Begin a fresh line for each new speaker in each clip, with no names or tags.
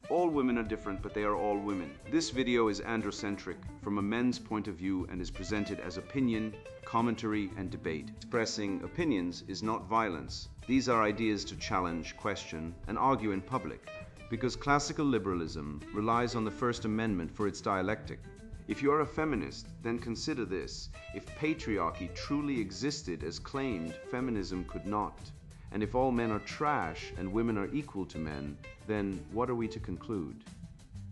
All women are different, but they are all women. This video is androcentric from a men's point of view and is presented as opinion, commentary, and debate. Expressing opinions is not violence. These are ideas to challenge, question, and argue in public, because classical liberalism relies on the First Amendment for its dialectic. If you are a feminist, then consider this. If patriarchy truly existed as claimed, feminism could not. And if all men are trash and women are equal to men, then what are we to conclude?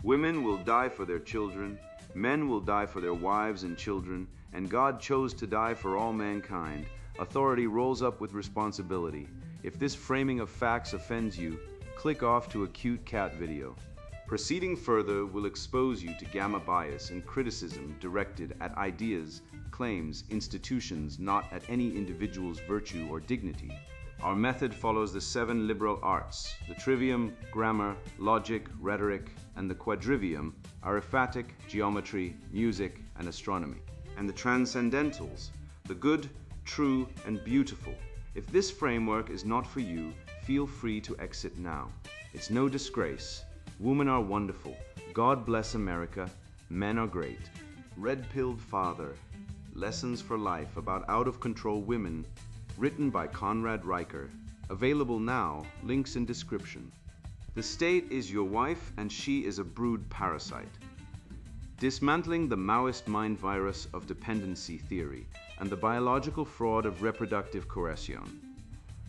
Women will die for their children, men will die for their wives and children, and God chose to die for all mankind. Authority rolls up with responsibility. If this framing of facts offends you, click off to a cute cat video. Proceeding further will expose you to gamma bias and criticism directed at ideas, claims, institutions, not at any individual's virtue or dignity. Our method follows the 7 liberal arts. The trivium, grammar, logic, rhetoric, and the quadrivium, arithmetic, geometry, music, and astronomy. And the transcendentals, the good, true, and beautiful. If this framework is not for you, feel free to exit now. It's no disgrace. Women are wonderful. God bless America. Men are great. Redpilled Father, Lessons for Life about out-of-control women, written by Conrad Riker. Available now, links in description. The state is your wife and she is a brood parasite. Dismantling the Maoist mind virus of dependency theory and the biological fraud of reproductive coercion.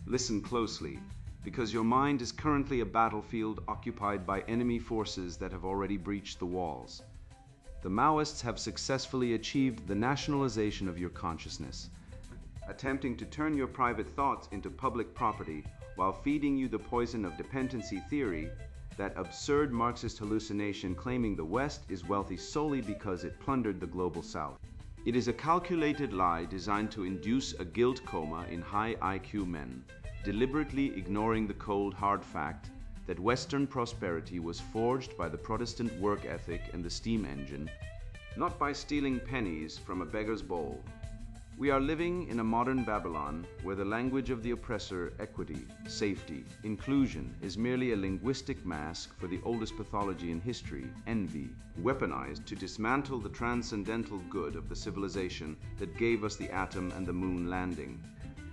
Listen closely, because your mind is currently a battlefield occupied by enemy forces that have already breached the walls. The Maoists have successfully achieved the nationalization of your consciousness, attempting to turn your private thoughts into public property while feeding you the poison of dependency theory, that absurd Marxist hallucination claiming the West is wealthy solely because it plundered the global South. It is a calculated lie designed to induce a guilt coma in high IQ men, deliberately ignoring the cold hard fact that Western prosperity was forged by the Protestant work ethic and the steam engine, not by stealing pennies from a beggar's bowl. We are living in a modern Babylon where the language of the oppressor, equity, safety, inclusion, is merely a linguistic mask for the oldest pathology in history, envy, weaponized to dismantle the transcendental good of the civilization that gave us the atom and the moon landing.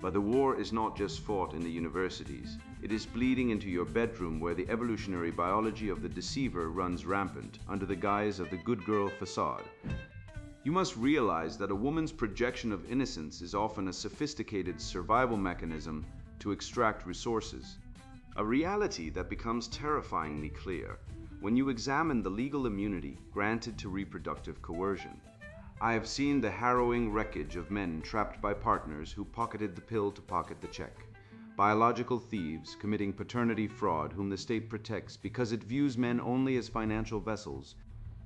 But the war is not just fought in the universities. It is bleeding into your bedroom where the evolutionary biology of the deceiver runs rampant under the guise of the good girl facade. You must realize that a woman's projection of innocence is often a sophisticated survival mechanism to extract resources. A reality that becomes terrifyingly clear when you examine the legal immunity granted to reproductive coercion. I have seen the harrowing wreckage of men trapped by partners who pocketed the pill to pocket the check. Biological thieves committing paternity fraud whom the state protects because it views men only as financial vessels,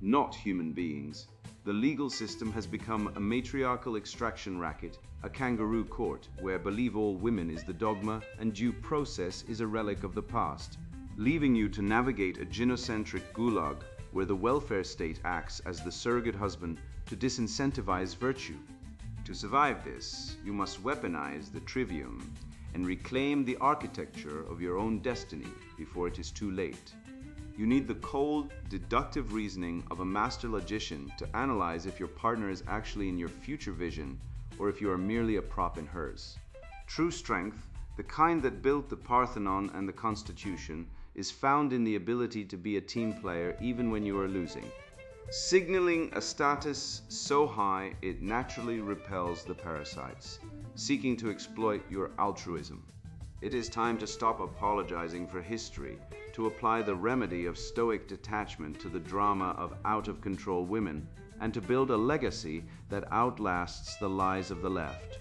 not human beings. The legal system has become a matriarchal extraction racket, a kangaroo court where believe all women is the dogma and due process is a relic of the past, leaving you to navigate a gynocentric gulag where the welfare state acts as the surrogate husband to disincentivize virtue. To survive this, you must weaponize the trivium and reclaim the architecture of your own destiny before it is too late. You need the cold, deductive reasoning of a master logician to analyze if your partner is actually in your future vision or if you are merely a prop in hers. True strength, the kind that built the Parthenon and the Constitution, is found in the ability to be a team player even when you are losing, signaling a status so high it naturally repels the parasites, seeking to exploit your altruism. It is time to stop apologizing for history, to apply the remedy of stoic detachment to the drama of out-of-control women, and to build a legacy that outlasts the lies of the left.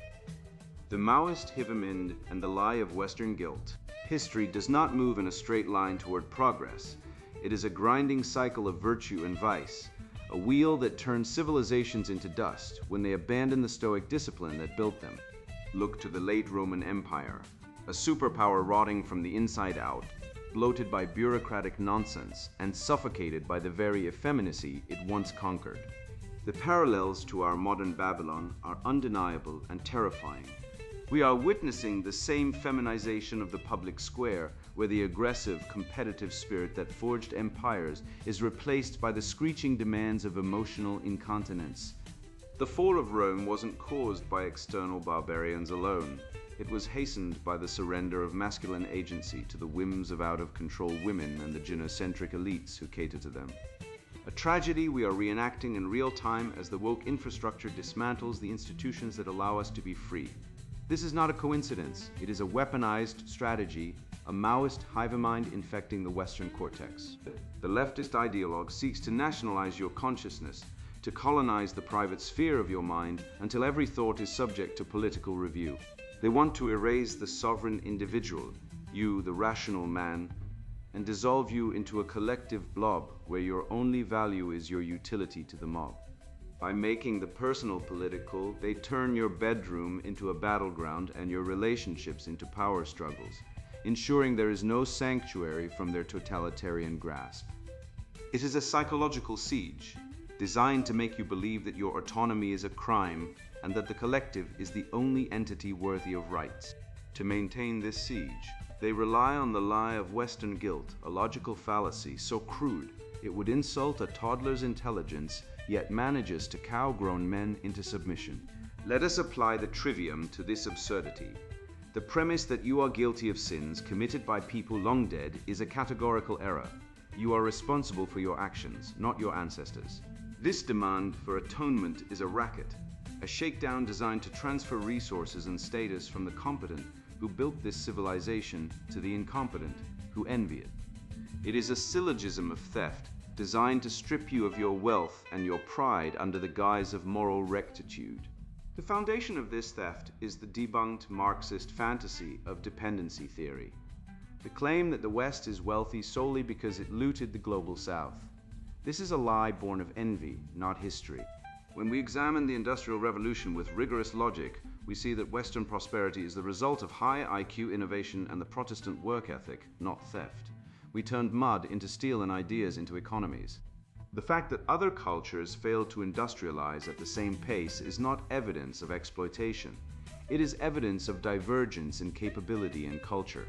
The Maoist Hivamind and the lie of Western guilt. History does not move in a straight line toward progress. It is a grinding cycle of virtue and vice, a wheel that turns civilizations into dust when they abandon the stoic discipline that built them. Look to the late Roman Empire, a superpower rotting from the inside out, bloated by bureaucratic nonsense and suffocated by the very effeminacy it once conquered. The parallels to our modern Babylon are undeniable and terrifying. We are witnessing the same feminization of the public square, where the aggressive, competitive spirit that forged empires is replaced by the screeching demands of emotional incontinence. The fall of Rome wasn't caused by external barbarians alone. It was hastened by the surrender of masculine agency to the whims of out-of-control women and the gynocentric elites who cater to them. A tragedy we are reenacting in real time as the woke infrastructure dismantles the institutions that allow us to be free. This is not a coincidence. It is a weaponized strategy, a Maoist hive mind infecting the Western cortex. The leftist ideologue seeks to nationalize your consciousness, to colonize the private sphere of your mind until every thought is subject to political review. They want to erase the sovereign individual, you, the rational man, and dissolve you into a collective blob where your only value is your utility to the mob. By making the personal political, they turn your bedroom into a battleground and your relationships into power struggles, ensuring there is no sanctuary from their totalitarian grasp. It is a psychological siege, designed to make you believe that your autonomy is a crime and that the collective is the only entity worthy of rights. To maintain this siege, they rely on the lie of Western guilt, a logical fallacy so crude it would insult a toddler's intelligence, yet manages to cow grown men into submission. Let us apply the trivium to this absurdity. The premise that you are guilty of sins committed by people long dead is a categorical error. You are responsible for your actions, not your ancestors. This demand for atonement is a racket, a shakedown designed to transfer resources and status from the competent who built this civilization to the incompetent who envy it. It is a syllogism of theft designed to strip you of your wealth and your pride under the guise of moral rectitude. The foundation of this theft is the debunked Marxist fantasy of dependency theory, the claim that the West is wealthy solely because it looted the global South. This is a lie born of envy, not history. When we examine the Industrial Revolution with rigorous logic, we see that Western prosperity is the result of high IQ innovation and the Protestant work ethic, not theft. We turned mud into steel and ideas into economies. The fact that other cultures failed to industrialize at the same pace is not evidence of exploitation. It is evidence of divergence in capability and culture.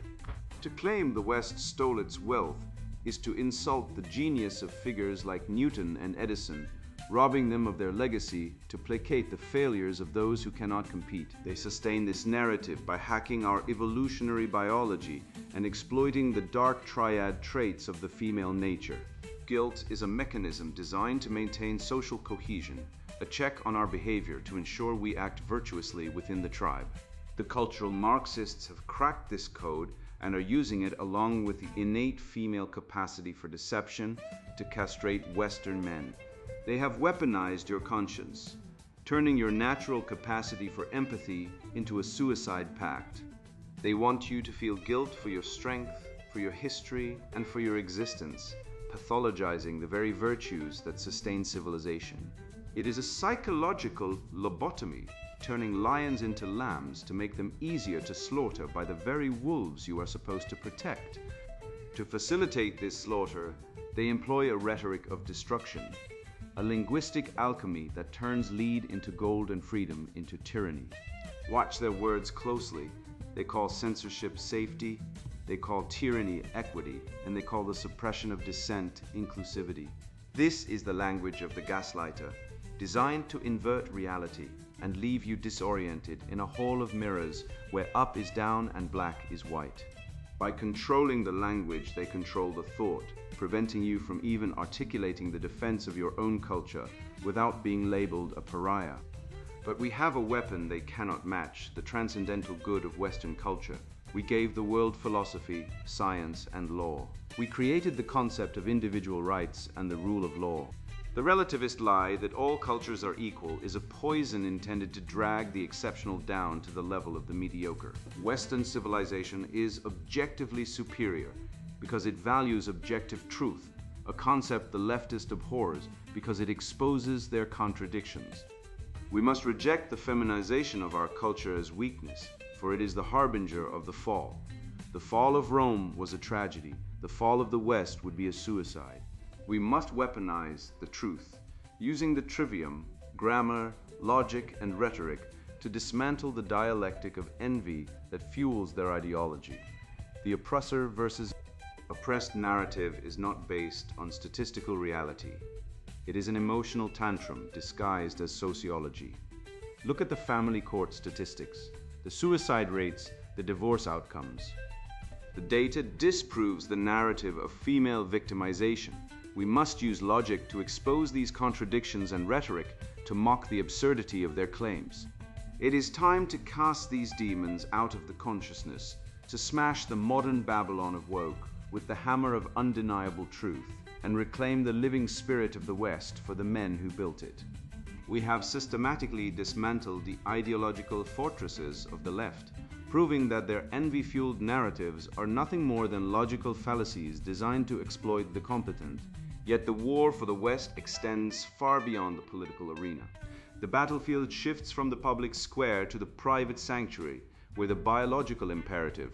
To claim the West stole its wealth is to insult the genius of figures like Newton and Edison, robbing them of their legacy to placate the failures of those who cannot compete. They sustain this narrative by hacking our evolutionary biology and exploiting the dark triad traits of the female nature. Guilt is a mechanism designed to maintain social cohesion, a check on our behavior to ensure we act virtuously within the tribe. The cultural Marxists have cracked this code and are using it along with the innate female capacity for deception to castrate Western men. They have weaponized your conscience, turning your natural capacity for empathy into a suicide pact. They want you to feel guilt for your strength, for your history, and for your existence, pathologizing the very virtues that sustain civilization. It is a psychological lobotomy, turning lions into lambs to make them easier to slaughter by the very wolves you are supposed to protect. To facilitate this slaughter, they employ a rhetoric of destruction, a linguistic alchemy that turns lead into gold and freedom into tyranny. Watch their words closely. They call censorship safety, they call tyranny equity, and they call the suppression of dissent inclusivity. This is the language of the gaslighter, designed to invert reality and leave you disoriented in a hall of mirrors where up is down and black is white. By controlling the language, they control the thought, preventing you from even articulating the defense of your own culture without being labeled a pariah. But we have a weapon they cannot match, the transcendental good of Western culture. We gave the world philosophy, science, and law. We created the concept of individual rights and the rule of law. The relativist lie that all cultures are equal is a poison intended to drag the exceptional down to the level of the mediocre. Western civilization is objectively superior because it values objective truth, a concept the leftist abhors because it exposes their contradictions. We must reject the feminization of our culture as weakness, for it is the harbinger of the fall. The fall of Rome was a tragedy. The fall of the West would be a suicide. We must weaponize the truth, using the trivium, grammar, logic, and rhetoric to to dismantle the dialectic of envy that fuels their ideology. The oppressor versus oppressed narrative is not based on statistical reality. It is an emotional tantrum disguised as sociology. Look at the family court statistics, the suicide rates, the divorce outcomes. The data disproves the narrative of female victimization. We must use logic to expose these contradictions and rhetoric to mock the absurdity of their claims. It is time to cast these demons out of the consciousness, to smash the modern Babylon of woke with the hammer of undeniable truth, and reclaim the living spirit of the West for the men who built it. We have systematically dismantled the ideological fortresses of the left, proving that their envy-fueled narratives are nothing more than logical fallacies designed to exploit the competent. Yet the war for the West extends far beyond the political arena. The battlefield shifts from the public square to the private sanctuary, where the biological imperative,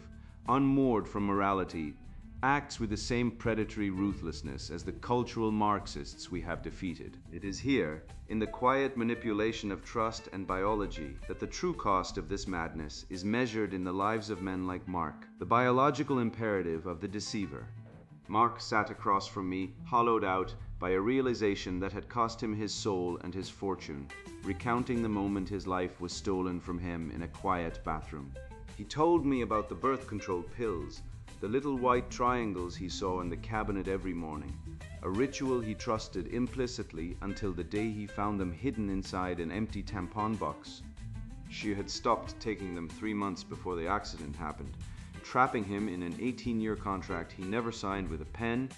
unmoored from morality, acts with the same predatory ruthlessness as the cultural Marxists we have defeated. It is here, in the quiet manipulation of trust and biology, that the true cost of this madness is measured in the lives of men like Mark, the biological imperative of the deceiver. Mark sat across from me, hollowed out by a realization that had cost him his soul and his fortune, recounting the moment his life was stolen from him in a quiet bathroom. He told me about the birth control pills, the little white triangles he saw in the cabinet every morning, a ritual he trusted implicitly until the day he found them hidden inside an empty tampon box. She had stopped taking them 3 months before the accident happened, trapping him in an 18-year contract he never signed with a pen,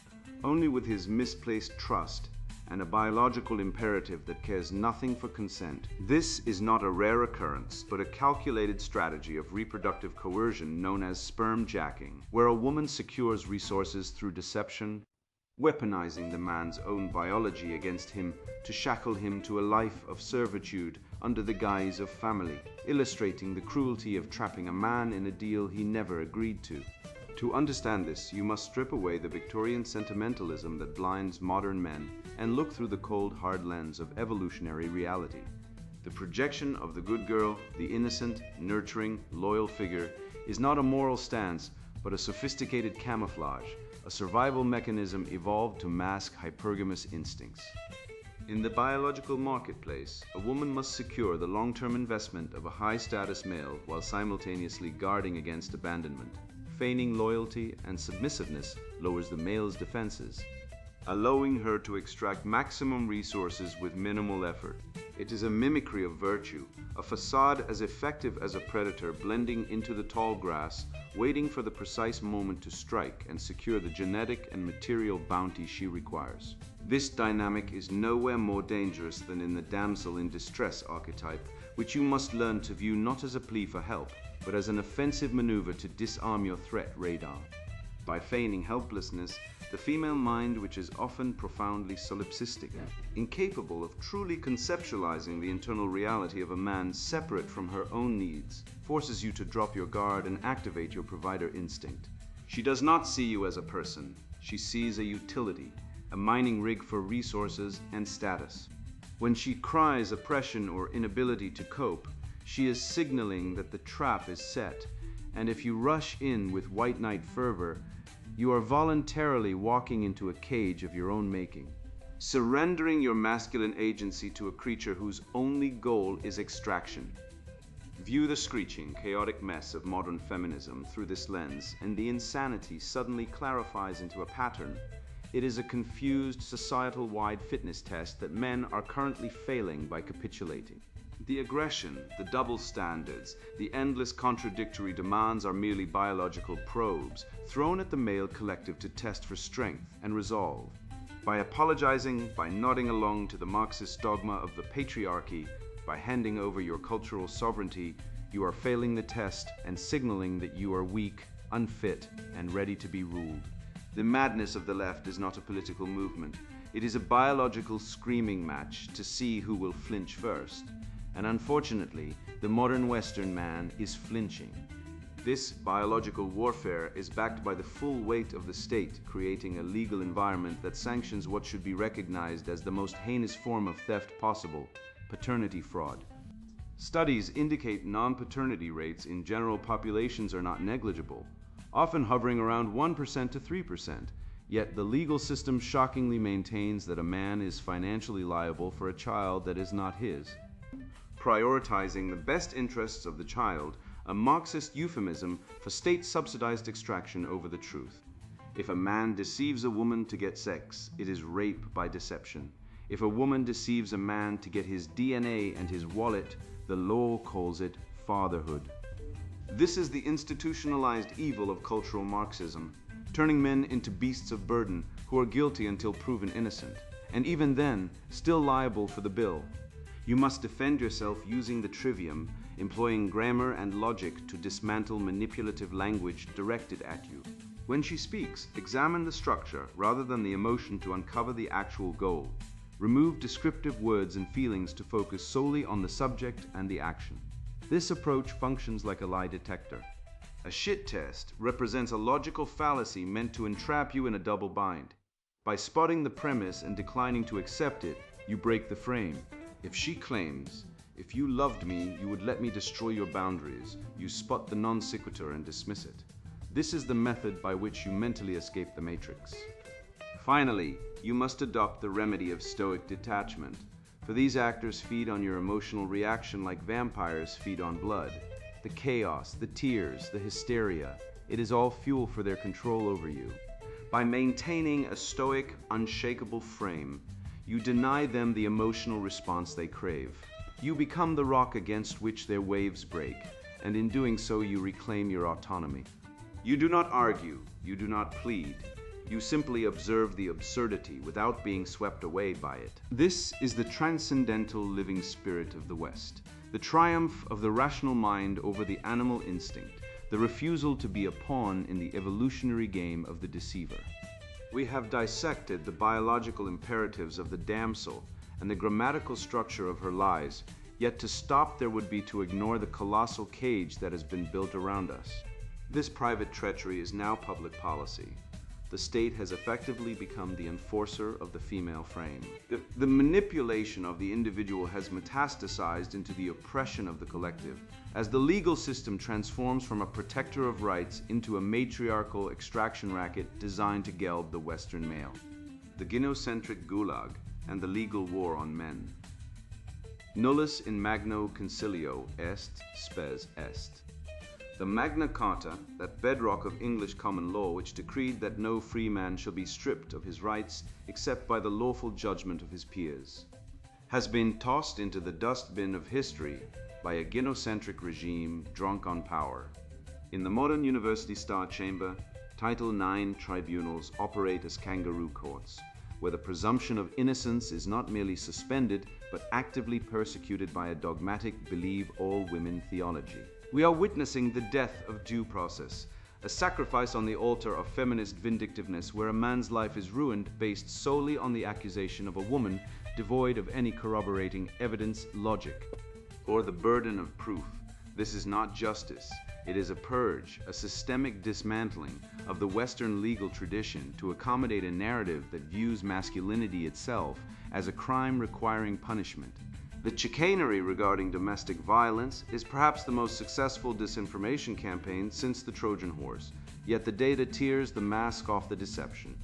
only with his misplaced trust and a biological imperative that cares nothing for consent. This is not a rare occurrence, but a calculated strategy of reproductive coercion known as sperm jacking, where a woman secures resources through deception, weaponizing the man's own biology against him to shackle him to a life of servitude under the guise of family, illustrating the cruelty of trapping a man in a deal he never agreed to. To understand this, you must strip away the Victorian sentimentalism that blinds modern men and look through the cold, hard lens of evolutionary reality. The projection of the good girl, the innocent, nurturing, loyal figure, is not a moral stance, but a sophisticated camouflage, a survival mechanism evolved to mask hypergamous instincts. In the biological marketplace, a woman must secure the long-term investment of a high-status male while simultaneously guarding against abandonment. Feigning loyalty and submissiveness lowers the male's defenses, allowing her to extract maximum resources with minimal effort. It is a mimicry of virtue, a facade as effective as a predator blending into the tall grass, waiting for the precise moment to strike and secure the genetic and material bounty she requires. This dynamic is nowhere more dangerous than in the damsel in distress archetype, which you must learn to view not as a plea for help, but as an offensive maneuver to disarm your threat radar. By feigning helplessness, the female mind, which is often profoundly solipsistic, incapable of truly conceptualizing the internal reality of a man separate from her own needs, forces you to drop your guard and activate your provider instinct. She does not see you as a person. She sees a utility, a mining rig for resources and status. When she cries oppression or inability to cope, she is signaling that the trap is set, and if you rush in with white knight fervor, you are voluntarily walking into a cage of your own making, surrendering your masculine agency to a creature whose only goal is extraction. View the screeching, chaotic mess of modern feminism through this lens, and the insanity suddenly clarifies into a pattern. It is a confused, societal-wide fitness test that men are currently failing by capitulating. The aggression, the double standards, the endless contradictory demands are merely biological probes thrown at the male collective to test for strength and resolve. By apologizing, by nodding along to the Marxist dogma of the patriarchy, by handing over your cultural sovereignty, you are failing the test and signaling that you are weak, unfit, and ready to be ruled. The madness of the left is not a political movement. It is a biological screaming match to see who will flinch first. And unfortunately, the modern Western man is flinching. This biological warfare is backed by the full weight of the state, creating a legal environment that sanctions what should be recognized as the most heinous form of theft possible: paternity fraud. Studies indicate non-paternity rates in general populations are not negligible, often hovering around 1% to 3%, yet the legal system shockingly maintains that a man is financially liable for a child that is not his. Prioritizing the best interests of the child, a Marxist euphemism for state-subsidized extraction over the truth. If a man deceives a woman to get sex, it is rape by deception. If a woman deceives a man to get his DNA and his wallet, the law calls it fatherhood. This is the institutionalized evil of cultural Marxism, turning men into beasts of burden who are guilty until proven innocent, and even then, still liable for the bill. You must defend yourself using the trivium, employing grammar and logic to dismantle manipulative language directed at you. When she speaks, examine the structure rather than the emotion to uncover the actual goal. Remove descriptive words and feelings to focus solely on the subject and the action. This approach functions like a lie detector. A shit test represents a logical fallacy meant to entrap you in a double bind. By spotting the premise and declining to accept it, you break the frame. If she claims, "If you loved me, you would let me destroy your boundaries," you spot the non sequitur and dismiss it. This is the method by which you mentally escape the matrix. Finally, you must adopt the remedy of stoic detachment, for these actors feed on your emotional reaction like vampires feed on blood. The chaos, the tears, the hysteria, it is all fuel for their control over you. By maintaining a stoic, unshakable frame, you deny them the emotional response they crave. You become the rock against which their waves break, and in doing so you reclaim your autonomy. You do not argue, you do not plead. You simply observe the absurdity without being swept away by it. This is the transcendental living spirit of the West, the triumph of the rational mind over the animal instinct, the refusal to be a pawn in the evolutionary game of the deceiver. We have dissected the biological imperatives of the damsel and the grammatical structure of her lies, yet to stop there would be to ignore the colossal cage that has been built around us. This private treachery is now public policy. The state has effectively become the enforcer of the female frame. The manipulation of the individual has metastasized into the oppression of the collective, as the legal system transforms from a protector of rights into a matriarchal extraction racket designed to geld the Western male. The gynocentric gulag and the legal war on men. Nullus in magno concilio est, spes est. The Magna Carta, that bedrock of English common law which decreed that no free man shall be stripped of his rights except by the lawful judgment of his peers, has been tossed into the dustbin of history by a gynocentric regime drunk on power. In the modern university star chamber, Title IX tribunals operate as kangaroo courts, where the presumption of innocence is not merely suspended, but actively persecuted by a dogmatic believe all women theology. We are witnessing the death of due process, a sacrifice on the altar of feminist vindictiveness where a man's life is ruined based solely on the accusation of a woman devoid of any corroborating evidence, logic, or the burden of proof. This is not justice. It is a purge, a systemic dismantling of the Western legal tradition to accommodate a narrative that views masculinity itself as a crime requiring punishment. The chicanery regarding domestic violence is perhaps the most successful disinformation campaign since the Trojan horse, yet the data tears the mask off the deception.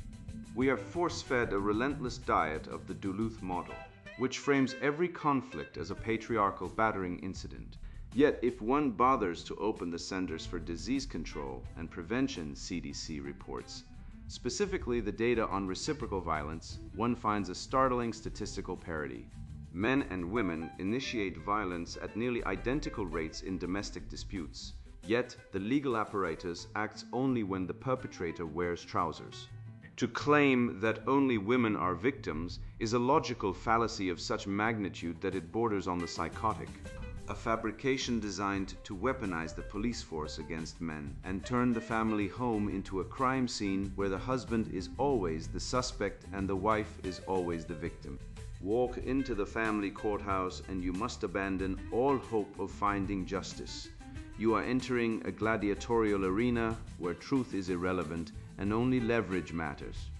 We are force-fed a relentless diet of the Duluth model, which frames every conflict as a patriarchal battering incident. Yet if one bothers to open the Centers for Disease Control and Prevention (CDC) reports, specifically the data on reciprocal violence, one finds a startling statistical parity. Men and women initiate violence at nearly identical rates in domestic disputes, yet the legal apparatus acts only when the perpetrator wears trousers. To claim that only women are victims is a logical fallacy of such magnitude that it borders on the psychotic. A fabrication designed to weaponize the police force against men and turn the family home into a crime scene where the husband is always the suspect and the wife is always the victim. Walk into the family courthouse and you must abandon all hope of finding justice. You are entering a gladiatorial arena where truth is irrelevant and only leverage matters.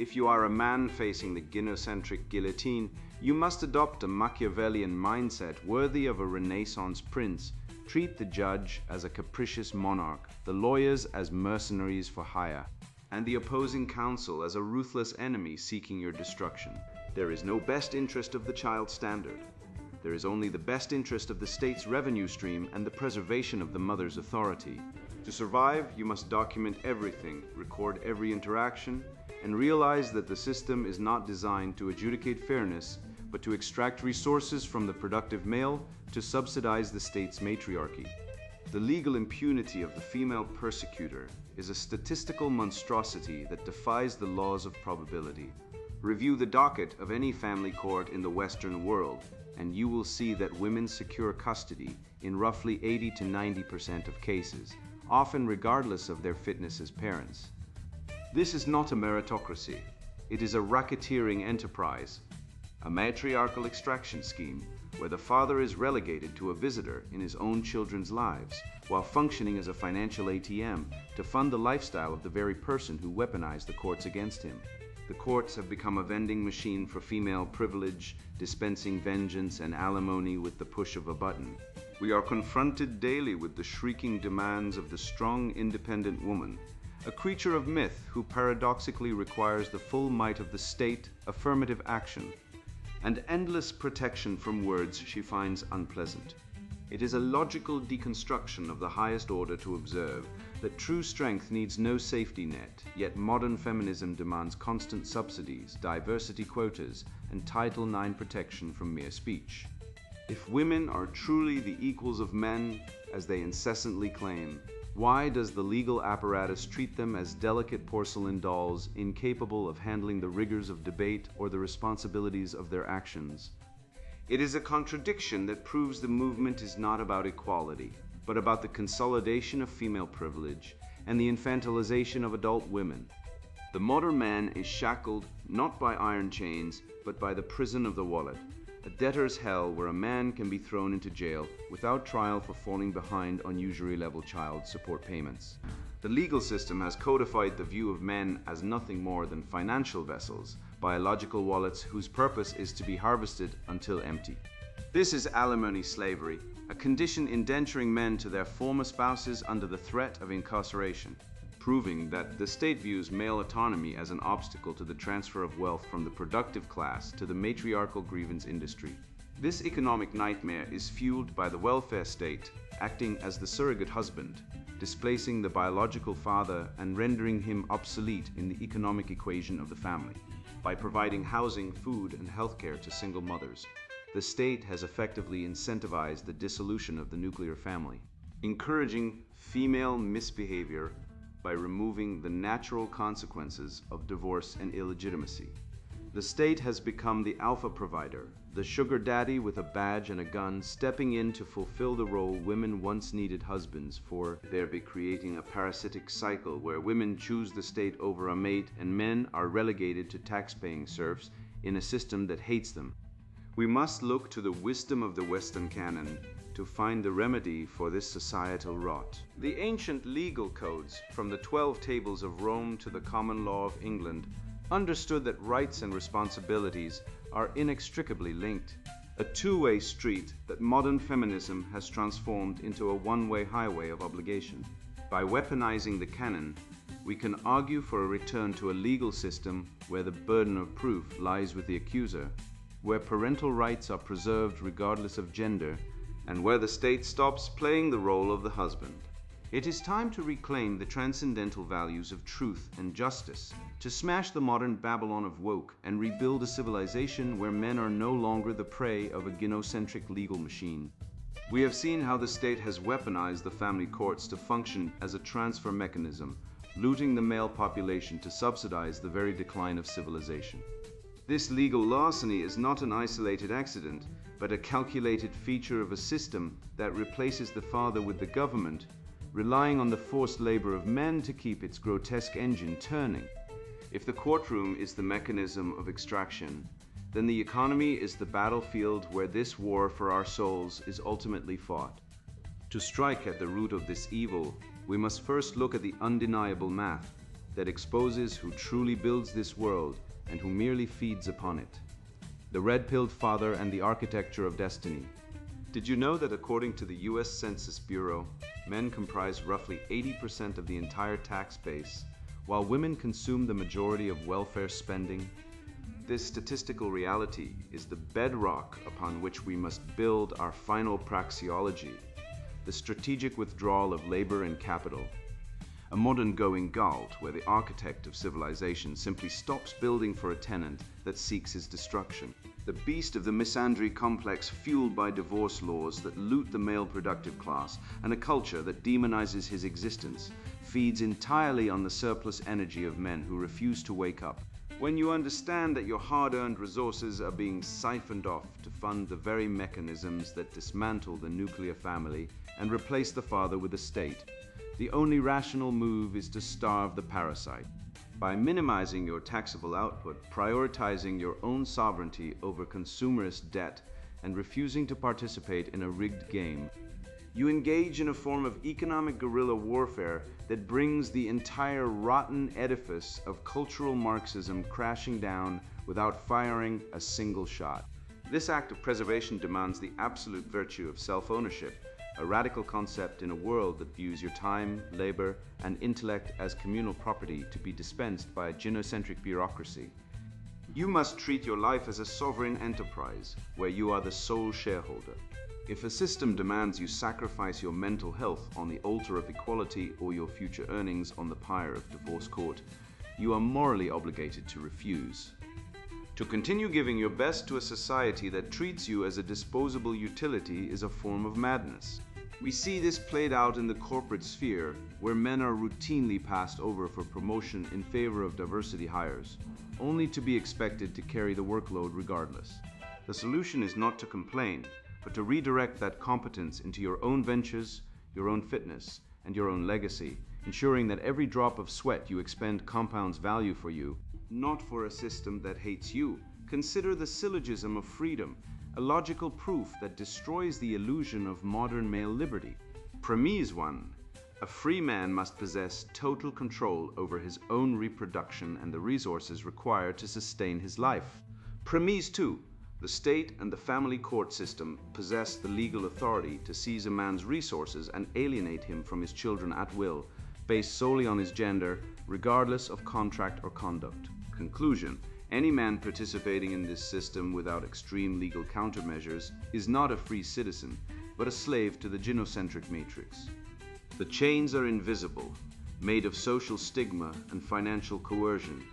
If you are a man facing the gynocentric guillotine, you must adopt a Machiavellian mindset worthy of a Renaissance prince. Treat the judge as a capricious monarch, the lawyers as mercenaries for hire, and the opposing counsel as a ruthless enemy seeking your destruction. There is no best interest of the child standard. There is only the best interest of the state's revenue stream and the preservation of the mother's authority. To survive, you must document everything, record every interaction, and realize that the system is not designed to adjudicate fairness, but to extract resources from the productive male to subsidize the state's matriarchy. The legal impunity of the female persecutor is a statistical monstrosity that defies the laws of probability. Review the docket of any family court in the Western world, and you will see that women secure custody in roughly 80 to 90% of cases, often regardless of their fitness as parents. This is not a meritocracy. It is a racketeering enterprise, a matriarchal extraction scheme where the father is relegated to a visitor in his own children's lives, while functioning as a financial ATM to fund the lifestyle of the very person who weaponized the courts against him. The courts have become a vending machine for female privilege, dispensing vengeance and alimony with the push of a button. We are confronted daily with the shrieking demands of the strong, independent woman, a creature of myth who paradoxically requires the full might of the state, affirmative action, and endless protection from words she finds unpleasant. It is a logical deconstruction of the highest order to observe that true strength needs no safety net, yet modern feminism demands constant subsidies, diversity quotas, and Title IX protection from mere speech. If women are truly the equals of men, as they incessantly claim, why does the legal apparatus treat them as delicate porcelain dolls incapable of handling the rigors of debate or the responsibilities of their actions? It is a contradiction that proves the movement is not about equality, but about the consolidation of female privilege and the infantilization of adult women. The modern man is shackled not by iron chains, but by the prison of the wallet, a debtor's hell where a man can be thrown into jail without trial for falling behind on usury-level child support payments. The legal system has codified the view of men as nothing more than financial vessels, biological wallets whose purpose is to be harvested until empty. This is alimony slavery, a condition indenturing men to their former spouses under the threat of incarceration, proving that the state views male autonomy as an obstacle to the transfer of wealth from the productive class to the matriarchal grievance industry. This economic nightmare is fueled by the welfare state acting as the surrogate husband, displacing the biological father and rendering him obsolete in the economic equation of the family. By providing housing, food, and healthcare to single mothers, the state has effectively incentivized the dissolution of the nuclear family, encouraging female misbehavior by removing the natural consequences of divorce and illegitimacy. The state has become the alpha provider, the sugar daddy with a badge and a gun, stepping in to fulfill the role women once needed husbands for, thereby creating a parasitic cycle where women choose the state over a mate and men are relegated to tax-paying serfs in a system that hates them. We must look to the wisdom of the Western canon to find the remedy for this societal rot. The ancient legal codes, from the 12 tables of Rome to the common law of England, understood that rights and responsibilities are inextricably linked, a two-way street that modern feminism has transformed into a one-way highway of obligation. By weaponizing the canon, we can argue for a return to a legal system where the burden of proof lies with the accuser, where parental rights are preserved regardless of gender, and where the state stops playing the role of the husband. It is time to reclaim the transcendental values of truth and justice, to smash the modern Babylon of woke and rebuild a civilization where men are no longer the prey of a gynocentric legal machine. We have seen how the state has weaponized the family courts to function as a transfer mechanism, looting the male population to subsidize the very decline of civilization. This legal larceny is not an isolated accident, but a calculated feature of a system that replaces the father with the government, relying on the forced labor of men to keep its grotesque engine turning. If the courtroom is the mechanism of extraction, then the economy is the battlefield where this war for our souls is ultimately fought. To strike at the root of this evil, we must first look at the undeniable math. that exposes who truly builds this world and who merely feeds upon it. The Red-Pilled Father and the Architecture of Destiny. Did you know that according to the US Census Bureau, men comprise roughly 80% of the entire tax base, while women consume the majority of welfare spending? This statistical reality is the bedrock upon which we must build our final praxeology, the strategic withdrawal of labor and capital. A modern going Galt, where the architect of civilization simply stops building for a tenant that seeks his destruction. The beast of the misandry complex fueled by divorce laws that loot the male productive class and a culture that demonizes his existence feeds entirely on the surplus energy of men who refuse to wake up. When you understand that your hard-earned resources are being siphoned off to fund the very mechanisms that dismantle the nuclear family and replace the father with a state, the only rational move is to starve the parasite. By minimizing your taxable output, prioritizing your own sovereignty over consumerist debt, and refusing to participate in a rigged game, you engage in a form of economic guerrilla warfare that brings the entire rotten edifice of cultural Marxism crashing down without firing a single shot. This act of preservation demands the absolute virtue of self-ownership, a radical concept in a world that views your time, labor, and intellect as communal property to be dispensed by a gynocentric bureaucracy. You must treat your life as a sovereign enterprise where you are the sole shareholder. If a system demands you sacrifice your mental health on the altar of equality or your future earnings on the pyre of divorce court, you are morally obligated to refuse. To continue giving your best to a society that treats you as a disposable utility is a form of madness. We see this played out in the corporate sphere, where men are routinely passed over for promotion in favor of diversity hires, only to be expected to carry the workload regardless. The solution is not to complain, but to redirect that competence into your own ventures, your own fitness, and your own legacy, ensuring that every drop of sweat you expend compounds value for you, not for a system that hates you. Consider the syllogism of freedom, a logical proof that destroys the illusion of modern male liberty. Premise 1. A free man must possess total control over his own reproduction and the resources required to sustain his life. Premise 2. The state and the family court system possess the legal authority to seize a man's resources and alienate him from his children at will, based solely on his gender, regardless of contract or conduct. Conclusion: any man participating in this system without extreme legal countermeasures is not a free citizen, but a slave to the gynocentric matrix. The chains are invisible, made of social stigma and financial coercion,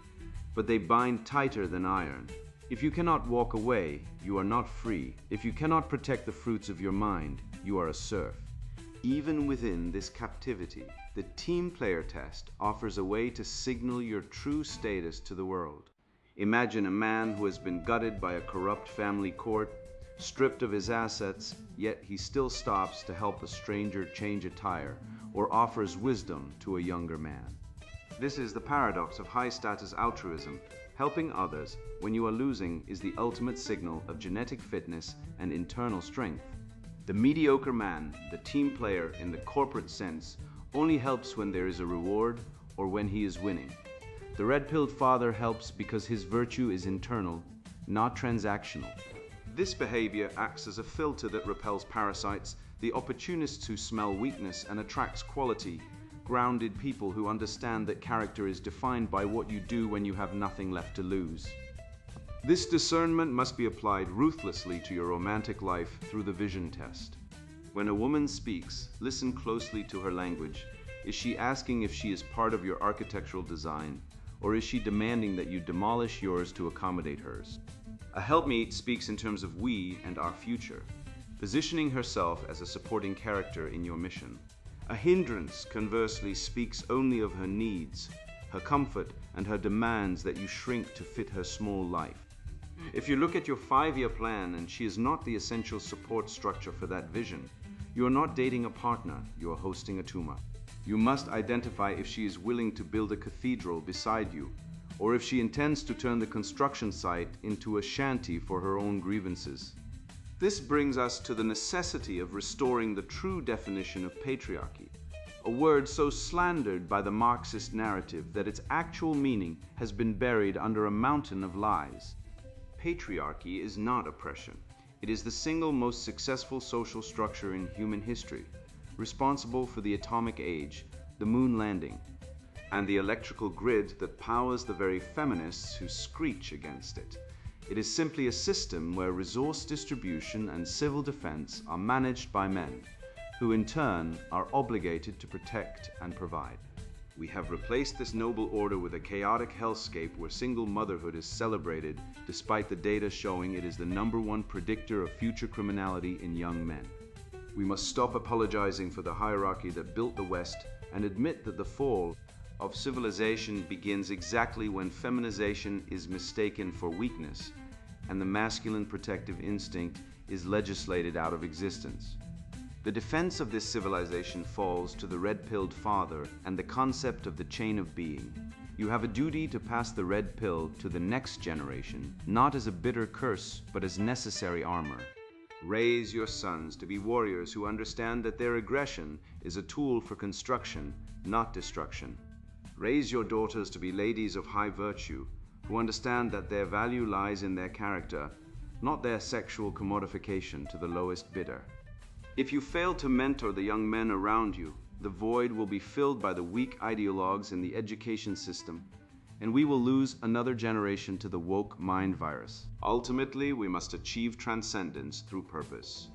but they bind tighter than iron. If you cannot walk away, you are not free. If you cannot protect the fruits of your mind, you are a serf. Even within this captivity, the team player test offers a way to signal your true status to the world. Imagine a man who has been gutted by a corrupt family court, stripped of his assets, yet he still stops to help a stranger change a tire or offers wisdom to a younger man. This is the paradox of high-status altruism. Helping others when you are losing is the ultimate signal of genetic fitness and internal strength. The mediocre man, the team player in the corporate sense, only helps when there is a reward or when he is winning. The Red-Pilled Father helps because his virtue is internal, not transactional. This behavior acts as a filter that repels parasites, the opportunists who smell weakness, and attracts quality, grounded people who understand that character is defined by what you do when you have nothing left to lose. This discernment must be applied ruthlessly to your romantic life through the vision test. When a woman speaks, listen closely to her language. Is she asking if she is part of your architectural design, or is she demanding that you demolish yours to accommodate hers? A helpmeet speaks in terms of we and our future, positioning herself as a supporting character in your mission. A hindrance, conversely, speaks only of her needs, her comfort, and her demands that you shrink to fit her small life. If you look at your 5-year plan and she is not the essential support structure for that vision, you are not dating a partner, you are hosting a tuma. You must identify if she is willing to build a cathedral beside you, or if she intends to turn the construction site into a shanty for her own grievances. This brings us to the necessity of restoring the true definition of patriarchy, a word so slandered by the Marxist narrative that its actual meaning has been buried under a mountain of lies. Patriarchy is not oppression. It is the single most successful social structure in human history, responsible for the atomic age, the moon landing, and the electrical grid that powers the very feminists who screech against it. It is simply a system where resource distribution and civil defense are managed by men, who in turn are obligated to protect and provide. We have replaced this noble order with a chaotic hellscape where single motherhood is celebrated, despite the data showing it is the #1 predictor of future criminality in young men. We must stop apologizing for the hierarchy that built the West and admit that the fall of civilization begins exactly when feminization is mistaken for weakness and the masculine protective instinct is legislated out of existence. The defense of this civilization falls to the Redpilled Father and the concept of the chain of being. You have a duty to pass the red pill to the next generation, not as a bitter curse, but as necessary armor. Raise your sons to be warriors who understand that their aggression is a tool for construction, not destruction. Raise your daughters to be ladies of high virtue, who understand that their value lies in their character, not their sexual commodification to the lowest bidder. If you fail to mentor the young men around you, the void will be filled by the weak ideologues in the education system, and we will lose another generation to the woke mind virus. Ultimately, we must achieve transcendence through purpose.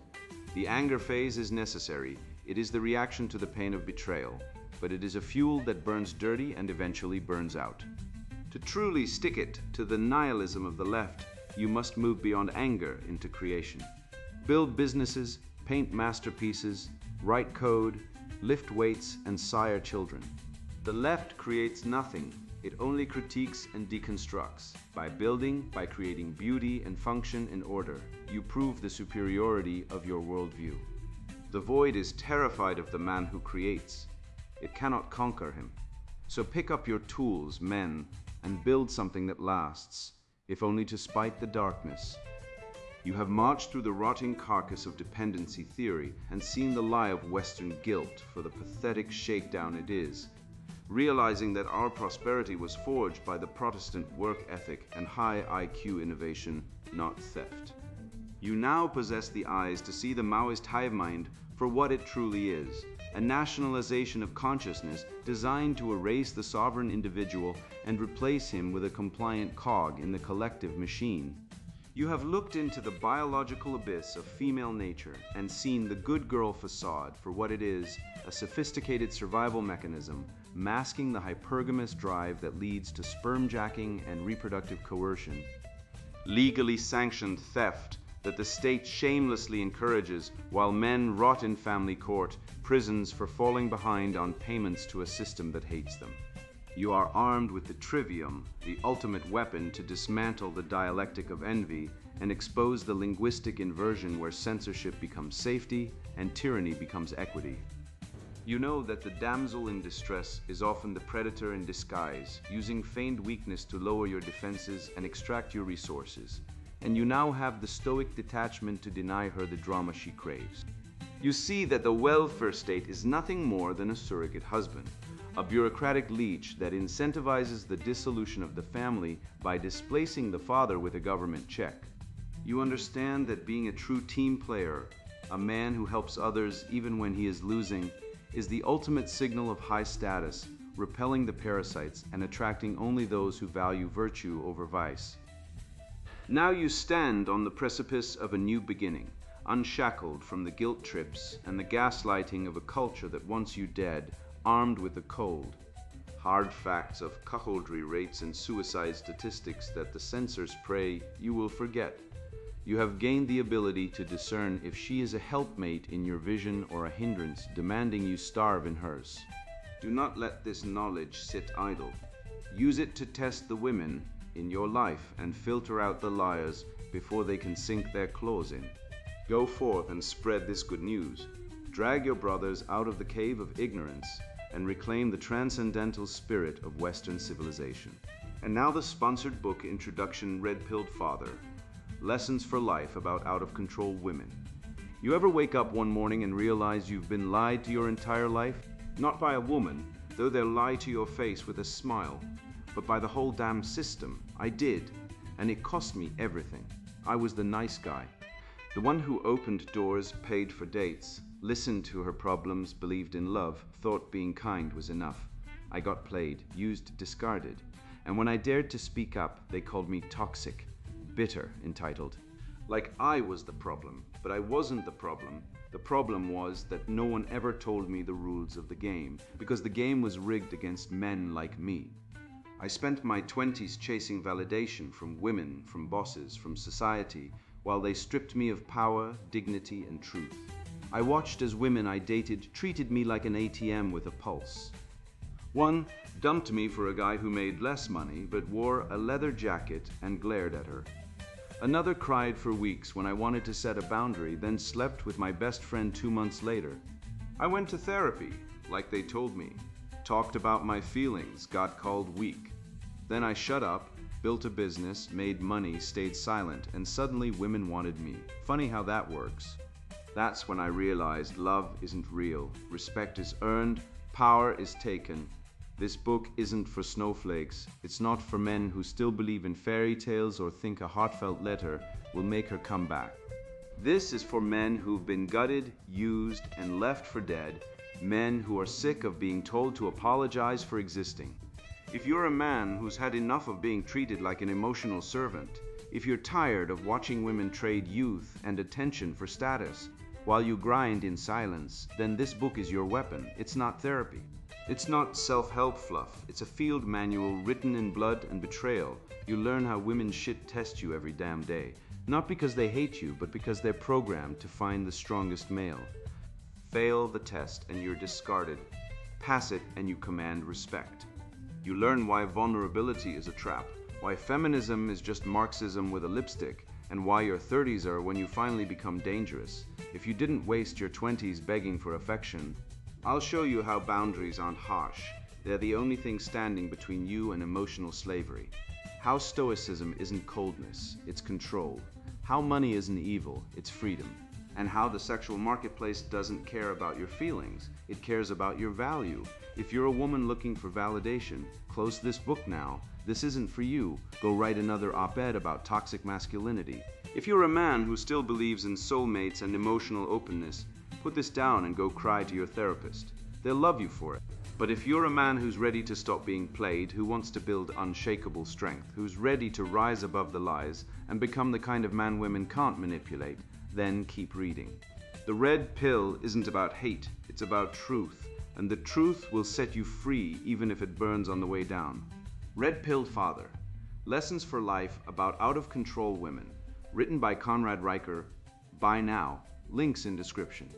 The anger phase is necessary. It is the reaction to the pain of betrayal, but it is a fuel that burns dirty and eventually burns out. To truly stick it to the nihilism of the left, you must move beyond anger into creation. Build businesses, paint masterpieces, write code, lift weights, and sire children. The left creates nothing. It only critiques and deconstructs. By building, by creating beauty and function in order, you prove the superiority of your worldview. The void is terrified of the man who creates. It cannot conquer him. So pick up your tools, men, and build something that lasts, if only to spite the darkness. You have marched through the rotting carcass of dependency theory and seen the lie of Western guilt for the pathetic shakedown it is, realizing that our prosperity was forged by the Protestant work ethic and high IQ innovation, not theft. You now possess the eyes to see the Maoist hive mind for what it truly is, a nationalization of consciousness designed to erase the sovereign individual and replace him with a compliant cog in the collective machine. You have looked into the biological abyss of female nature and seen the good girl facade for what it is, a sophisticated survival mechanism masking the hypergamous drive that leads to sperm jacking and reproductive coercion. Legally sanctioned theft that the state shamelessly encourages while men rot in family court, prisons for falling behind on payments to a system that hates them. You are armed with the trivium, the ultimate weapon to dismantle the dialectic of envy and expose the linguistic inversion where censorship becomes safety and tyranny becomes equity. You know that the damsel in distress is often the predator in disguise, using feigned weakness to lower your defenses and extract your resources. And you now have the stoic detachment to deny her the drama she craves. You see that the welfare state is nothing more than a surrogate husband, a bureaucratic leech that incentivizes the dissolution of the family by displacing the father with a government check. You understand that being a true team player, a man who helps others even when he is losing, is the ultimate signal of high status, repelling the parasites and attracting only those who value virtue over vice. Now you stand on the precipice of a new beginning, unshackled from the guilt trips and the gaslighting of a culture that wants you dead, armed with the cold, hard facts of cuckoldry rates and suicide statistics that the censors pray you will forget. You have gained the ability to discern if she is a helpmate in your vision or a hindrance, demanding you starve in hers. Do not let this knowledge sit idle. Use it to test the women in your life and filter out the liars before they can sink their claws in. Go forth and spread this good news. Drag your brothers out of the cave of ignorance and reclaim the transcendental spirit of Western civilization. And now the sponsored book introduction, Redpilled Father, Lessons for Life about out-of-control women. You ever wake up one morning and realize you've been lied to your entire life? Not by a woman, though they'll lie to your face with a smile, but by the whole damn system. I did, and it cost me everything. I was the nice guy. The one who opened doors, paid for dates, listened to her problems, believed in love, thought being kind was enough. I got played, used, discarded. And when I dared to speak up, they called me toxic, bitter, entitled. Like I was the problem, but I wasn't the problem. The problem was that no one ever told me the rules of the game, because the game was rigged against men like me. I spent my 20s chasing validation from women, from bosses, from society, while they stripped me of power, dignity, and truth. I watched as women I dated treated me like an ATM with a pulse. One dumped me for a guy who made less money but wore a leather jacket and glared at her. Another cried for weeks when I wanted to set a boundary, then slept with my best friend 2 months later. I went to therapy, like they told me, talked about my feelings, got called weak. Then I shut up, built a business, made money, stayed silent, and suddenly women wanted me. Funny how that works. That's when I realized love isn't real, respect is earned, power is taken. This book isn't for snowflakes. It's not for men who still believe in fairy tales or think a heartfelt letter will make her come back. This is for men who've been gutted, used, and left for dead, men who are sick of being told to apologize for existing. If you're a man who's had enough of being treated like an emotional servant, if you're tired of watching women trade youth and attention for status while you grind in silence, then this book is your weapon. It's not therapy. It's not self-help fluff. It's a field manual written in blood and betrayal. You learn how women shit test you every damn day. Not because they hate you, but because they're programmed to find the strongest male. Fail the test and you're discarded. Pass it and you command respect. You learn why vulnerability is a trap, why feminism is just Marxism with a lipstick, and why your 30s are when you finally become dangerous. If you didn't waste your 20s begging for affection, I'll show you how boundaries aren't harsh. They're the only thing standing between you and emotional slavery. How Stoicism isn't coldness, it's control. How money isn't evil, it's freedom. And how the sexual marketplace doesn't care about your feelings, it cares about your value. If you're a woman looking for validation, close this book now. This isn't for you. Go write another op-ed about toxic masculinity. If you're a man who still believes in soulmates and emotional openness, put this down and go cry to your therapist. They'll love you for it. But if you're a man who's ready to stop being played, who wants to build unshakable strength, who's ready to rise above the lies and become the kind of man women can't manipulate, then keep reading. The red pill isn't about hate, it's about truth, and the truth will set you free even if it burns on the way down. Redpilled Father, Lessons for Life About Out-of-Control Women, written by Conrad Riker. Buy now. Links in description.